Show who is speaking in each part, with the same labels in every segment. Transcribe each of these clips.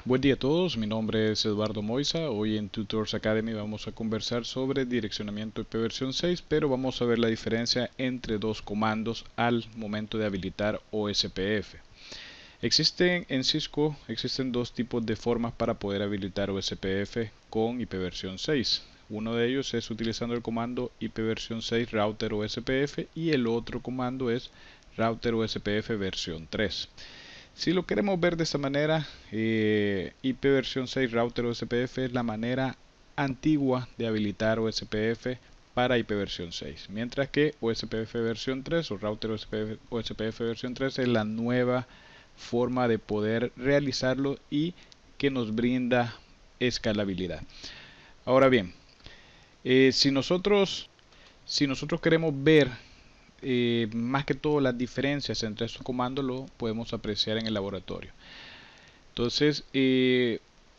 Speaker 1: Buen día a todos, mi nombre es Eduardo Moisa. Hoy en Tutors Academy vamos a conversar sobre direccionamiento IP versión 6, pero vamos a ver la diferencia entre dos comandos al momento de habilitar OSPF. Existen dos tipos de formas para poder habilitar OSPF con IP versión 6. Uno de ellos es utilizando el comando IP versión 6 router OSPF y el otro comando es router OSPF versión 3. Si lo queremos ver de esta manera, IP versión 6 router OSPF es la manera antigua de habilitar OSPF para IP versión 6, mientras que OSPF versión 3 o router OSPF versión 3 es la nueva forma de poder realizarlo y que nos brinda escalabilidad. Ahora bien, si nosotros queremos ver más que todo las diferencias entre estos comandos, lo podemos apreciar en el laboratorio. Entonces,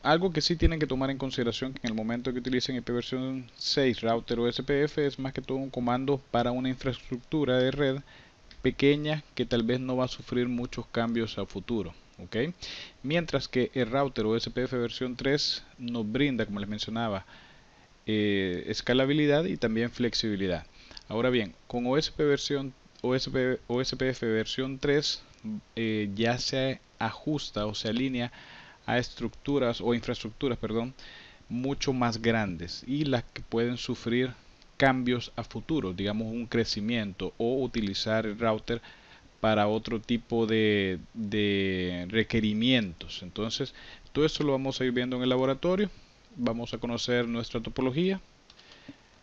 Speaker 1: algo que sí tienen que tomar en consideración que en el momento que utilicen IP versión 6 router o SPF es más que todo un comando para una infraestructura de red pequeña que tal vez no va a sufrir muchos cambios a futuro. ¿Okay? Mientras que el router o SPF versión 3 nos brinda, como les mencionaba, escalabilidad y también flexibilidad. Ahora bien, con OSPF versión 3 ya se ajusta o se alinea a estructuras o infraestructuras, perdón, mucho más grandes y las que pueden sufrir cambios a futuro, digamos un crecimiento o utilizar el router para otro tipo de requerimientos. Entonces, todo esto lo vamos a ir viendo en el laboratorio. Vamos a conocer nuestra topología.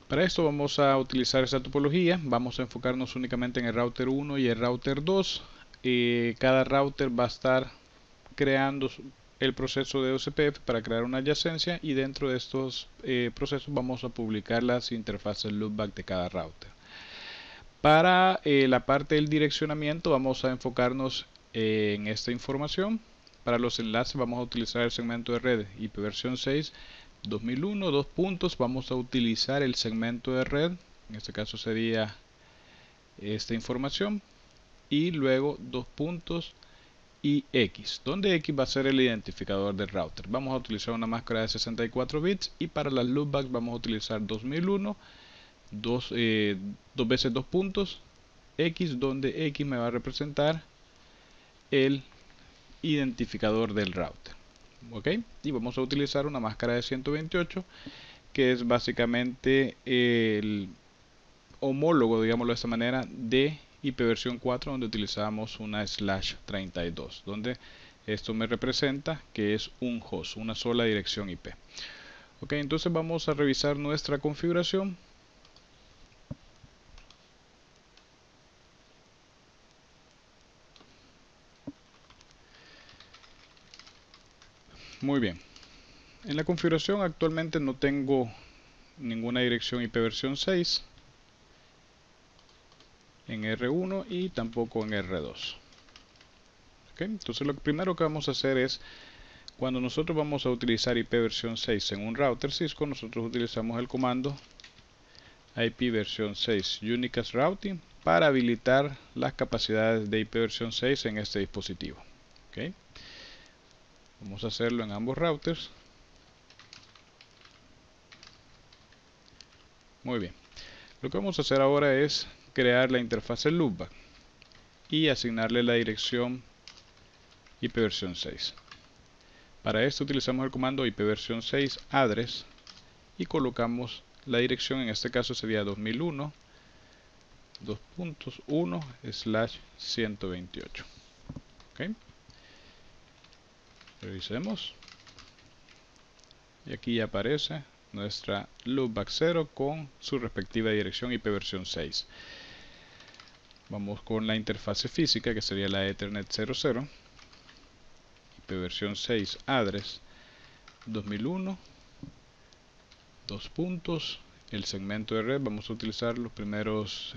Speaker 1: Para esto vamos a utilizar esa topología. Vamos a enfocarnos únicamente en el router 1 y el router 2. Cada router va a estar creando el proceso de OSPF para crear una adyacencia y dentro de estos procesos vamos a publicar las interfaces loopback de cada router. Para la parte del direccionamiento vamos a enfocarnos en esta información. Para los enlaces vamos a utilizar el segmento de red IP versión 6 2001, dos puntos, vamos a utilizar el segmento de red, en este caso sería esta información, y luego dos puntos y X, donde X va a ser el identificador del router. Vamos a utilizar una máscara de 64 bits y para las loopbacks vamos a utilizar 2001, dos veces dos puntos, X, donde X me va a representar el identificador del router. ¿Ok? Y vamos a utilizar una máscara de 128 que es básicamente el homólogo, digámoslo de esta manera, de IP versión 4, donde utilizamos una /32, donde esto me representa que es un host, una sola dirección IP. Ok, entonces vamos a revisar nuestra configuración. Muy bien, en la configuración actualmente no tengo ninguna dirección IP versión 6 en R1 y tampoco en R2. Okay, entonces lo primero que vamos a hacer es, cuando nosotros vamos a utilizar IP versión 6 en un router Cisco, nosotros utilizamos el comando IP versión 6 Unicast Routing para habilitar las capacidades de IP versión 6 en este dispositivo. Okay. Vamos a hacerlo en ambos routers. Muy bien. Lo que vamos a hacer ahora es crear la interfase loopback y asignarle la dirección IP versión 6. Para esto utilizamos el comando IP versión 6 address y colocamos la dirección, en este caso sería 2001 2.1/128. ¿Okay? Revisemos y aquí ya aparece nuestra loopback 0 con su respectiva dirección IP versión 6. Vamos con la interfase física, que sería la Ethernet 00, IP versión 6 address 2001 el segmento de red. Vamos a utilizar los primeros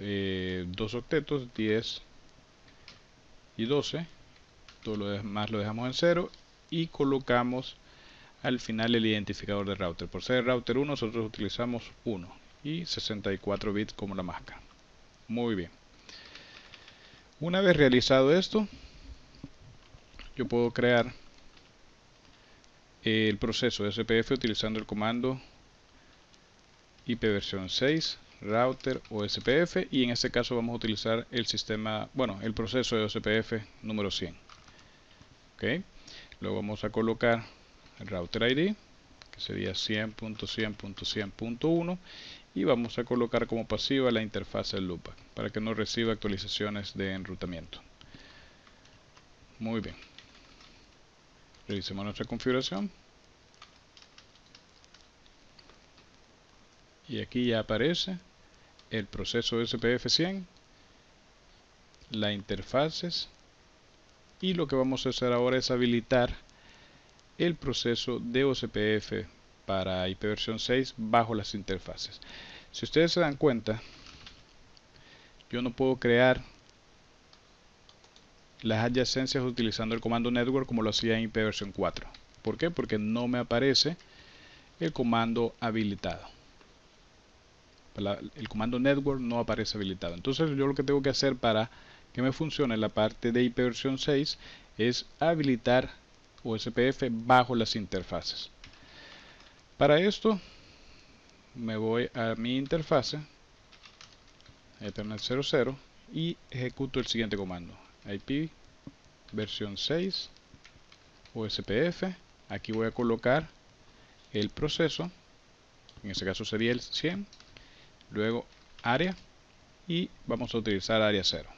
Speaker 1: dos octetos, 10 y 12. Todo lo demás lo dejamos en 0 y colocamos al final el identificador de router. Por ser router 1 nosotros utilizamos 1 y 64 bits como la máscara. Muy bien. Una vez realizado esto, yo puedo crear el proceso de SPF utilizando el comando ipv6 router o SPF, y en este caso vamos a utilizar el sistema, bueno, el proceso de OSPF número 100. Ok, luego vamos a colocar el router ID, que sería 100.100.100.1, y vamos a colocar como pasiva la interfaz del loopback para que no reciba actualizaciones de enrutamiento. Muy bien, revisemos nuestra configuración y aquí ya aparece el proceso de SPF 100, las interfaces, y lo que vamos a hacer ahora es habilitar el proceso de OSPF para IPv6 bajo las interfaces. Si ustedes se dan cuenta, yo no puedo crear las adyacencias utilizando el comando network como lo hacía en IPv4. ¿Por qué? Porque no me aparece el comando habilitado. El comando network no aparece habilitado. Entonces yo lo que tengo que hacer para que me funcione la parte de IPv6 es habilitar OSPF bajo las interfaces. Para esto me voy a mi interfase Ethernet 00 y ejecuto el siguiente comando: IP versión 6 OSPF. Aquí voy a colocar el proceso, en este caso sería el 100, luego área, y vamos a utilizar área 0.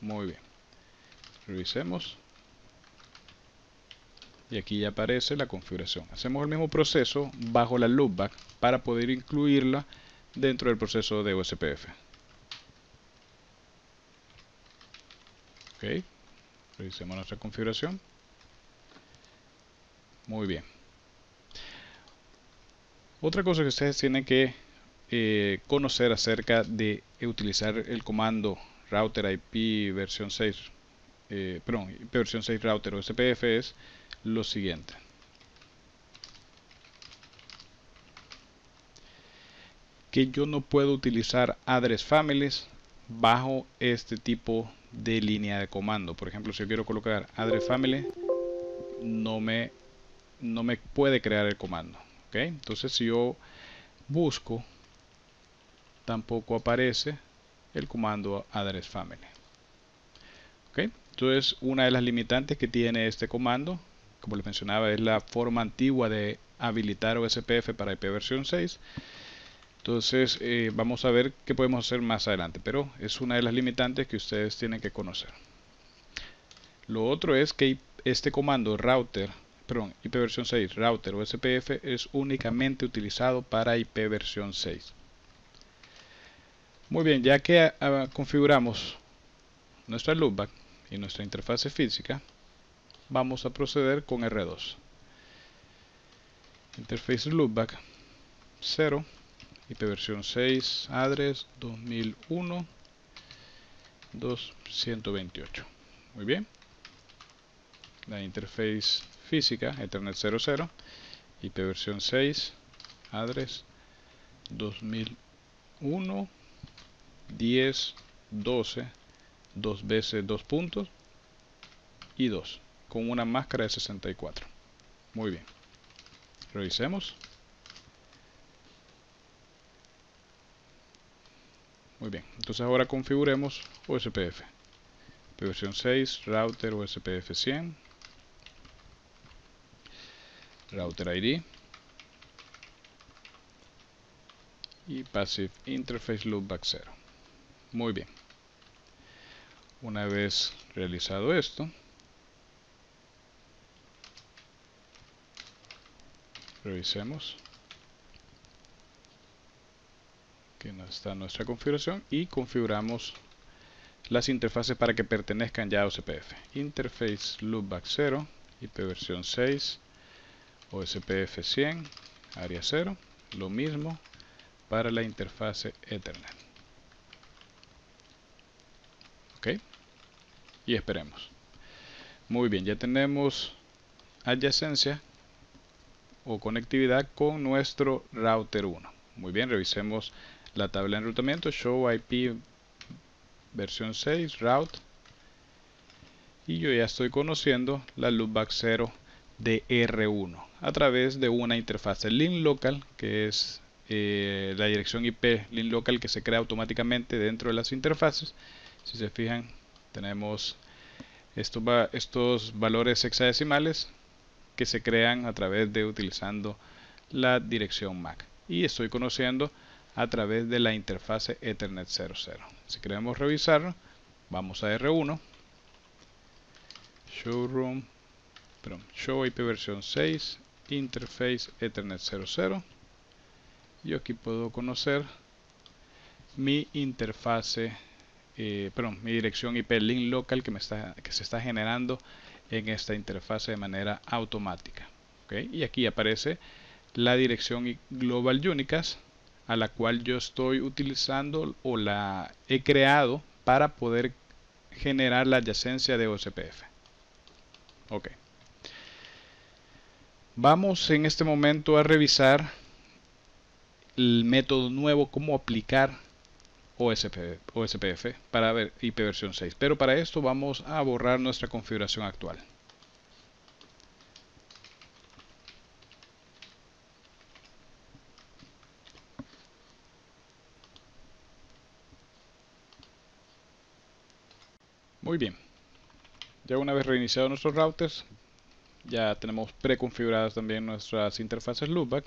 Speaker 1: Muy bien, revisemos y aquí ya aparece la configuración. Hacemos el mismo proceso bajo la loopback para poder incluirla dentro del proceso de OSPF. Ok, revisemos nuestra configuración. Muy bien. Otra cosa que ustedes tienen que conocer acerca de utilizar el comando router IP versión 6, IP versión 6 router o SPF es lo siguiente. Que yo no puedo utilizar address families bajo este tipo de línea de comando. Por ejemplo, si yo quiero colocar address family, no me puede crear el comando. ¿Okay? Entonces, si yo busco, tampoco aparece el comando address family. ¿Okay? Entonces, una de las limitantes que tiene este comando, como les mencionaba, es la forma antigua de habilitar OSPF para IPv6. Entonces vamos a ver qué podemos hacer más adelante, pero es una de las limitantes que ustedes tienen que conocer. Lo otro es que este comando IPv6 router o SPF es únicamente utilizado para IPv6. Muy bien, ya que configuramos nuestra loopback y nuestra interfase física, vamos a proceder con R2. Interface loopback 0, IPv6 address 2001.228. Muy bien. La interface física Ethernet 00, IPv6 address 2001.10.12, 2 veces 2 puntos y 2, con una máscara de 64. Muy bien. Revisemos. Muy bien. Entonces ahora configuremos OSPF. IPv6 router OSPF 100. Router ID y Passive Interface Loopback 0. Muy bien. Una vez realizado esto, revisemos que no está nuestra configuración y configuramos las interfaces para que pertenezcan ya a OSPF. Interface Loopback 0, IPv6, OSPF 100, área 0. Lo mismo para la interfase Ethernet. Ok. Y esperemos. Muy bien, ya tenemos adyacencia o conectividad con nuestro router 1. Muy bien, revisemos la tabla de enrutamiento. Show IP versión 6 route. Y yo ya estoy conociendo la loopback 0 de R1 a través de una interfaz link local, que es la dirección IP link local que se crea automáticamente dentro de las interfaces. Si se fijan, tenemos estos valores hexadecimales que se crean a través de utilizando la dirección MAC, y estoy conociendo a través de la interfase Ethernet 00. Si queremos revisarlo, vamos a R1, Show IP versión 6, Interface Ethernet 00, y aquí puedo conocer mi interfase, mi dirección IP link local que se está generando en esta interfase de manera automática. ¿Okay? Y aquí aparece la dirección Global Unicast, a la cual yo estoy utilizando o la he creado para poder generar la adyacencia de OSPF. Ok. Vamos en este momento a revisar el método nuevo, cómo aplicar OSPF para ver IP versión 6. Pero para esto vamos a borrar nuestra configuración actual. Muy bien. Ya una vez reiniciado nuestros routers, ya tenemos preconfiguradas también nuestras interfaces loopback,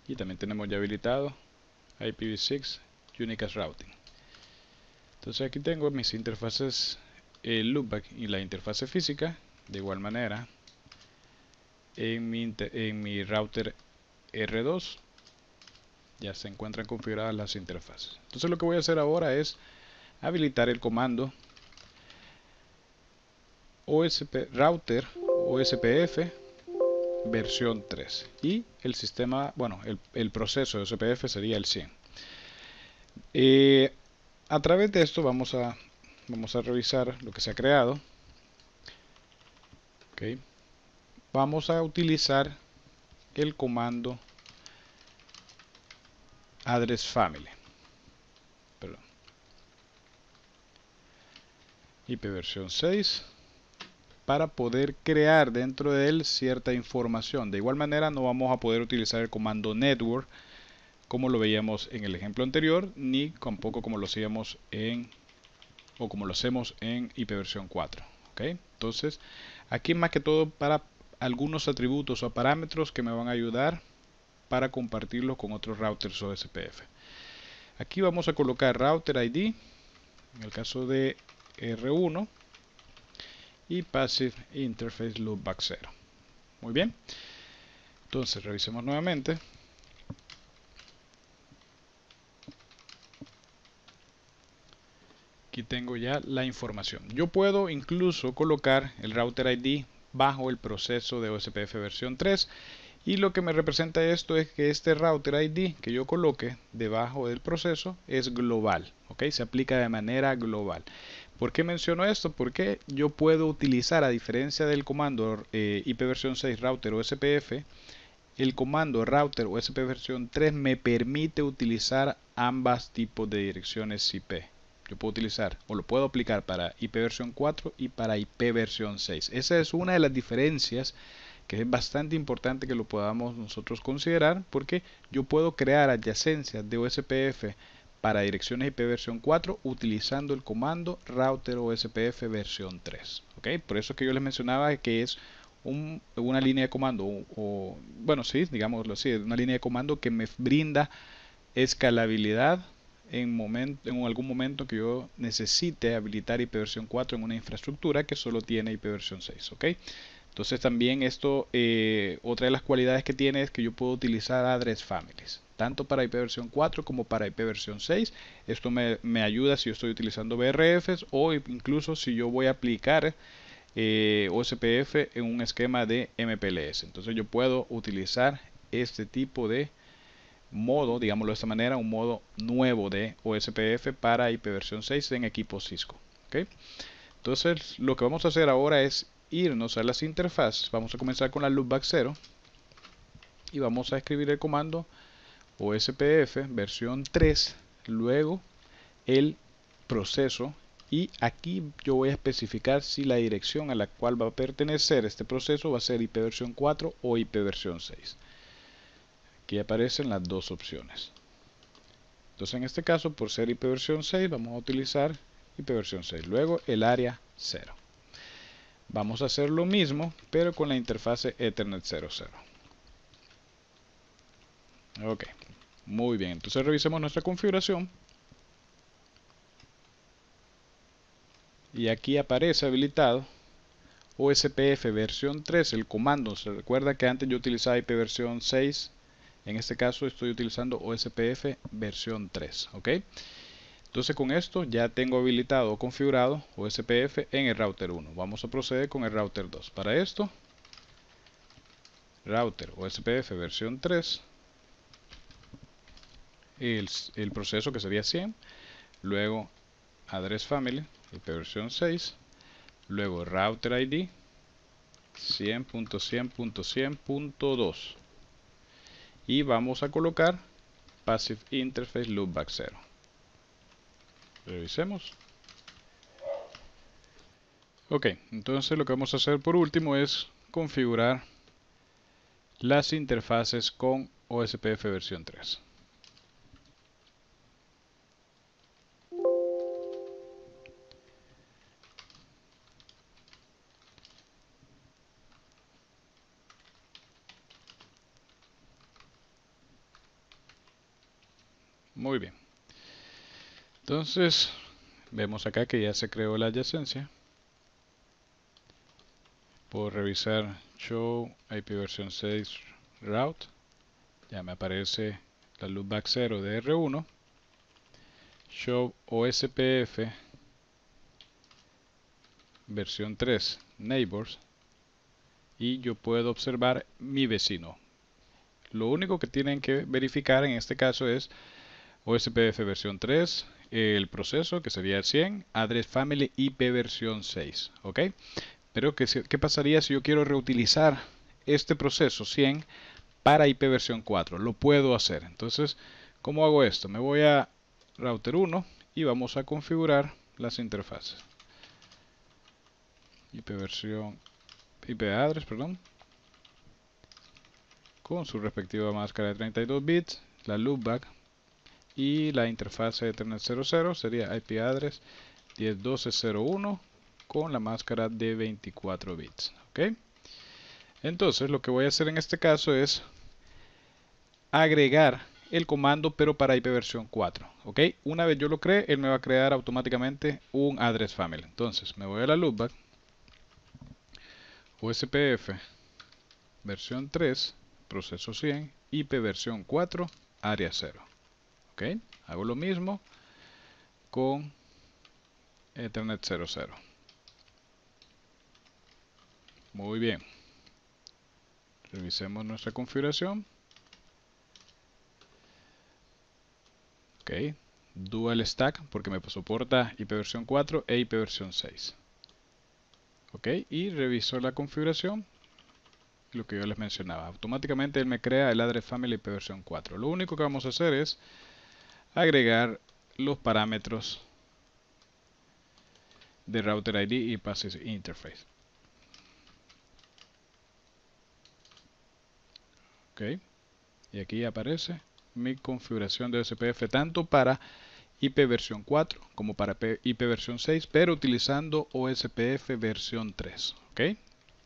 Speaker 1: y también tenemos ya habilitado IPv6 Unicast Routing. Entonces aquí tengo mis interfaces loopback y la interfase física. De igual manera, en mi router R2 ya se encuentran configuradas las interfaces. Entonces lo que voy a hacer ahora es habilitar el comando router OSPF versión 3, y el sistema, bueno, el proceso de OSPF sería el 100. A través de esto vamos a revisar lo que se ha creado. Okay. Vamos a utilizar el comando address family, IP versión 6, para poder crear dentro de él cierta información. De igual manera no vamos a poder utilizar el comando network como lo veíamos en el ejemplo anterior, ni tampoco como lo hacíamos como lo hacemos en IP versión 4. ¿Okay? Entonces aquí más que todo para algunos atributos o parámetros que me van a ayudar para compartirlos con otros routers OSPF. Aquí vamos a colocar router ID en el caso de R1 y Passive Interface Loopback 0. Muy bien, entonces revisemos nuevamente. Aquí tengo ya la información. Yo puedo incluso colocar el router ID bajo el proceso de OSPF versión 3, y lo que me representa esto es que este router ID que yo coloque debajo del proceso es global, ¿ok? Se aplica de manera global. ¿Por qué menciono esto? Porque yo puedo utilizar, a diferencia del comando IP versión 6 router OSPF, el comando router OSPF versión 3 me permite utilizar ambas tipos de direcciones IP. Yo puedo utilizar o lo puedo aplicar para IP versión 4 y para IP versión 6. Esa es una de las diferencias que es bastante importante que lo podamos nosotros considerar, porque yo puedo crear adyacencias de OSPF para direcciones IP versión 4 utilizando el comando router OSPF versión 3. ¿Okay? Por eso que yo les mencionaba que es una línea de comando, bueno, sí, digámoslo así, una línea de comando que me brinda escalabilidad en algún momento que yo necesite habilitar IP versión 4 en una infraestructura que solo tiene IP versión 6. ¿Okay? Entonces también esto, otra de las cualidades que tiene es que yo puedo utilizar address families, tanto para IP versión 4 como para IP versión 6. Esto me ayuda si yo estoy utilizando BRFs o incluso si yo voy a aplicar OSPF en un esquema de MPLS. Entonces yo puedo utilizar este tipo de modo, digámoslo de esta manera, un modo nuevo de OSPF para IP versión 6 en equipos Cisco. ¿Okay? Entonces lo que vamos a hacer ahora es irnos a las interfaces. Vamos a comenzar con la loopback 0 y vamos a escribir el comando OSPF versión 3, luego el proceso y aquí yo voy a especificar si la dirección a la cual va a pertenecer este proceso va a ser IP versión 4 o IP versión 6. Aquí aparecen las dos opciones. Entonces en este caso, por ser IP versión 6, vamos a utilizar IP versión 6. Luego el área 0. Vamos a hacer lo mismo, pero con la interfase Ethernet 00. Ok, muy bien. Entonces revisemos nuestra configuración. Y aquí aparece habilitado OSPF versión 3, el comando. Se recuerda que antes yo utilizaba IP versión 6. En este caso estoy utilizando OSPF versión 3. ¿Ok? Entonces con esto ya tengo habilitado o configurado OSPF en el router 1. Vamos a proceder con el router 2. Para esto, router OSPF versión 3, el proceso que sería 100, luego address family, IP versión 6, luego router ID 100.100.100.2 y vamos a colocar passive interface loopback 0. Revisemos. Ok, entonces lo que vamos a hacer por último es configurar las interfaces con OSPF versión 3. Muy bien. Entonces, vemos acá que ya se creó la adyacencia. Puedo revisar Show IP versión 6 Route. Ya me aparece la loopback 0 de R1. Show OSPF versión 3 Neighbors. Y yo puedo observar mi vecino. Lo único que tienen que verificar en este caso es OSPF versión 3, el proceso que sería el 100, address family IP versión 6. ¿Ok? Pero ¿qué pasaría si yo quiero reutilizar este proceso 100 para IP versión 4? Lo puedo hacer. Entonces, ¿cómo hago esto? Me voy a router 1 y vamos a configurar las interfaces. IP address, perdón, con su respectiva máscara de 32 bits, la loopback y la interfase Ethernet 00 sería IP address 10.12.01 con la máscara de 24 bits. ¿Ok? Entonces lo que voy a hacer en este caso es agregar el comando pero para IP versión 4. ¿Ok? Una vez yo lo cree, él me va a crear automáticamente un address family. Entonces me voy a la loopback, OSPF versión 3, proceso 100, IP versión 4, área 0. ¿Ok? Hago lo mismo con Ethernet 00. Muy bien. Revisemos nuestra configuración. Ok. Dual stack porque me soporta IP versión 4 e IP versión 6. Ok. Y reviso la configuración. Lo que yo les mencionaba. Automáticamente él me crea el address family IP versión 4. Lo único que vamos a hacer es agregar los parámetros de router ID y passive interface. Ok. Y aquí aparece mi configuración de OSPF tanto para IP versión 4 como para IP versión 6, pero utilizando OSPF versión 3. ¿Ok?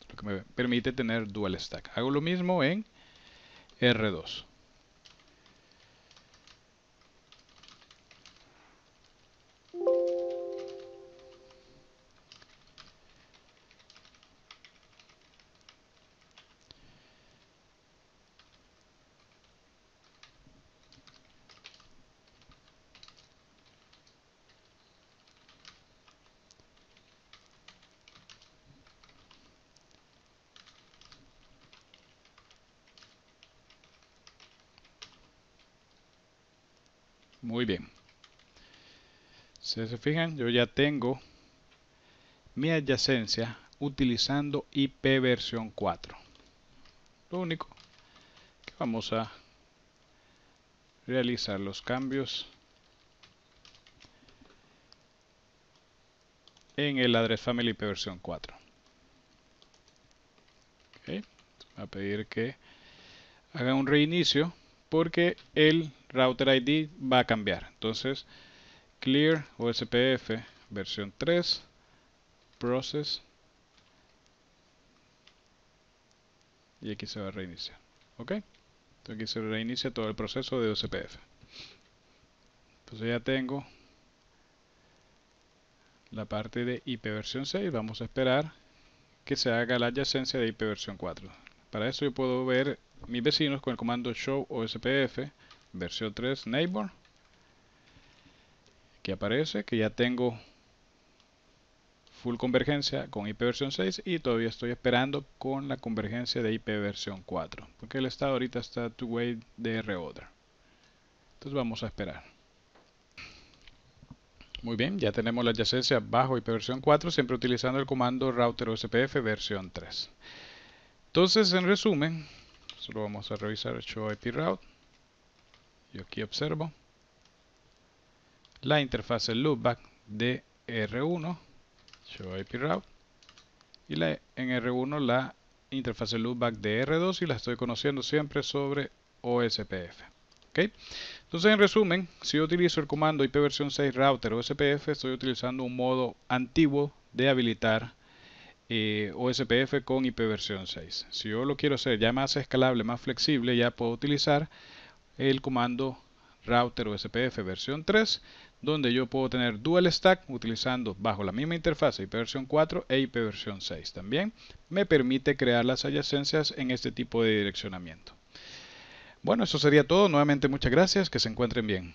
Speaker 1: Lo que me permite tener dual stack. Hago lo mismo en R2. Muy bien. Si se fijan, yo ya tengo mi adyacencia utilizando IP versión 4. Lo único que vamos a realizar los cambios en el address family IP versión 4. Okay. Va a pedir que haga un reinicio porque el router ID va a cambiar. Entonces, clear OSPF versión 3 process y aquí se va a reiniciar. Ok, entonces aquí se reinicia todo el proceso de OSPF. Entonces ya tengo la parte de IP versión 6. Vamos a esperar que se haga la adyacencia de IP versión 4. Para eso yo puedo ver mis vecinos con el comando show OSPF versión 3 neighbor. Aquí aparece que ya tengo full convergencia con IP versión 6 y todavía estoy esperando con la convergencia de IP versión 4 porque el estado ahorita está to wait DR order. Entonces vamos a esperar. Muy bien, ya tenemos la adyacencia bajo IP versión 4 siempre utilizando el comando router OSPF versión 3. Entonces, en resumen, solo vamos a revisar el show IP route. Yo aquí observo la interfaz loopback de R1, show IP route, y en R1 la interfaz loopback de R2 y la estoy conociendo siempre sobre OSPF. ¿Okay? Entonces, en resumen, si yo utilizo el comando IP versión 6 router OSPF, estoy utilizando un modo antiguo de habilitar OSPF con IP versión 6. Si yo lo quiero hacer ya más escalable, más flexible, ya puedo utilizar el comando router OSPF versión 3, donde yo puedo tener dual stack utilizando bajo la misma interfaz IP versión 4 e IP versión 6. También me permite crear las adyacencias en este tipo de direccionamiento. Bueno, eso sería todo. Nuevamente muchas gracias, que se encuentren bien.